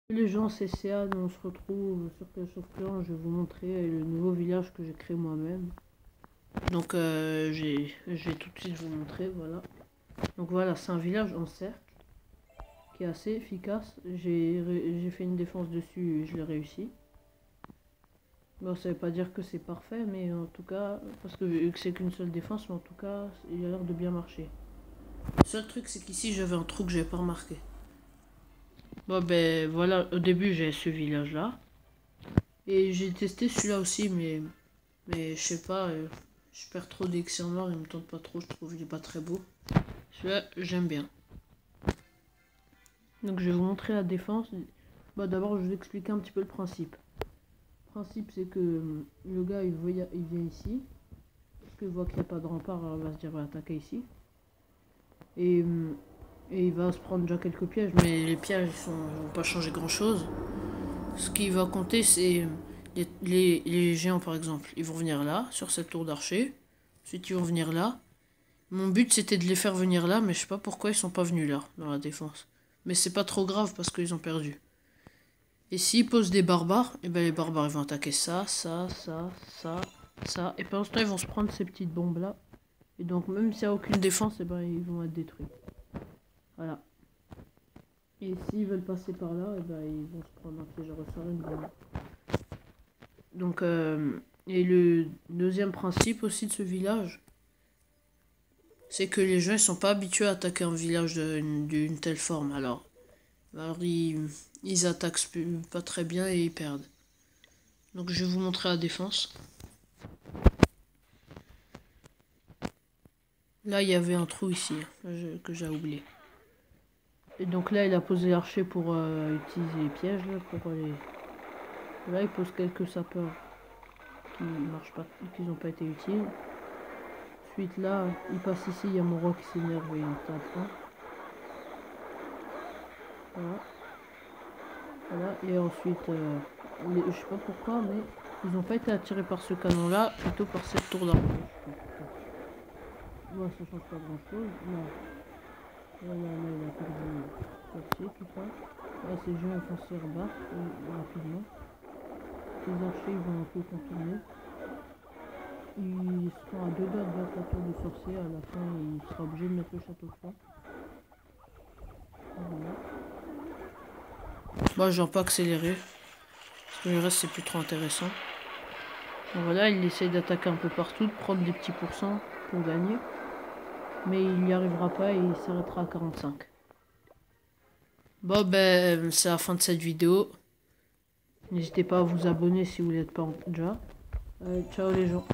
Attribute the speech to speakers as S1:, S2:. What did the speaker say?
S1: Les gens, c'est Céane, on se retrouve sur Clash of Clans. Je vais vous montrer le nouveau village que j'ai créé moi-même. Donc je vais tout de suite vous montrer, voilà. Donc voilà, c'est un village en cercle qui est assez efficace. J'ai fait une défense dessus et je l'ai réussi. Bon, ça veut pas dire que c'est parfait, mais en tout cas, parce que vu que c'est qu'une seule défense, mais en tout cas, il a l'air de bien marcher. Le seul truc, c'est qu'ici, j'avais un trou que j'avais pas remarqué. Bon, ben voilà, au début, j'ai ce village-là. Et j'ai testé celui-là aussi, mais je sais pas, je perds trop d'XR noir, il me tente pas trop, je trouve qu'il est pas très beau. Celui-là, j'aime bien. Donc, je vais vous montrer la défense. Bah, d'abord, je vais vous expliquer un petit peu le principe. Le principe, c'est que le gars, il vient ici. Parce qu'il voit qu'il n'y a pas de rempart, alors il va se dire, va attaquer ici. Et il va se prendre déjà quelques pièges, mais les pièges ils vont pas changer grand chose. Ce qui va compter, c'est les géants par exemple. Ils vont venir là, sur cette tour d'archer. Ensuite, ils vont venir là. Mon but c'était de les faire venir là, mais je sais pas pourquoi ils sont pas venus là, dans la défense. Mais c'est pas trop grave parce qu'ils ont perdu. Et s'ils posent des barbares, et ben les barbares ils vont attaquer ça. Et pendant ce temps, ils vont se prendre ces petites bombes là. Et donc, même s'il n'y a aucune défense, et ben ils vont être détruits. Voilà. Et s'ils veulent passer par là, et ben ils vont se prendre un piège à ressort une bombe. Donc, et le deuxième principe aussi de ce village, c'est que les gens ils sont pas habitués à attaquer un village d'une telle forme. Alors ils attaquent pas très bien et ils perdent. Donc je vais vous montrer la défense. Là il y avait un trou ici que j'ai oublié. Et donc là il a posé l'archer pour utiliser les pièges là, Là il pose quelques sapeurs qui marchent pas, qui n'ont pas été utiles. Ensuite là, il passe ici, il y a mon roi qui s'énerve et il tape. Voilà. Voilà. Et ensuite, je sais pas pourquoi, mais ils n'ont pas été attirés par ce canon là, plutôt par cette tour d'arbre. Moi ça change pas grand chose. Là, il a perdu sorcier, tout ça. Là ces jeux vont se rebattre rapidement. Les archers ils vont un peu contourner. Ils seront à 2 doigts de battre la tour du sorcier. À la fin, il sera obligé de mettre le château fort. Voilà. Moi, je vais pas accélérer. Parce que le reste, c'est plus trop intéressant. Donc voilà, il essaye d'attaquer un peu partout, de prendre des petits pourcents pour gagner. Mais il n'y arrivera pas et il s'arrêtera à 45. Bon, ben, c'est la fin de cette vidéo. N'hésitez pas à vous abonner si vous n'êtes pas déjà. Ciao les gens.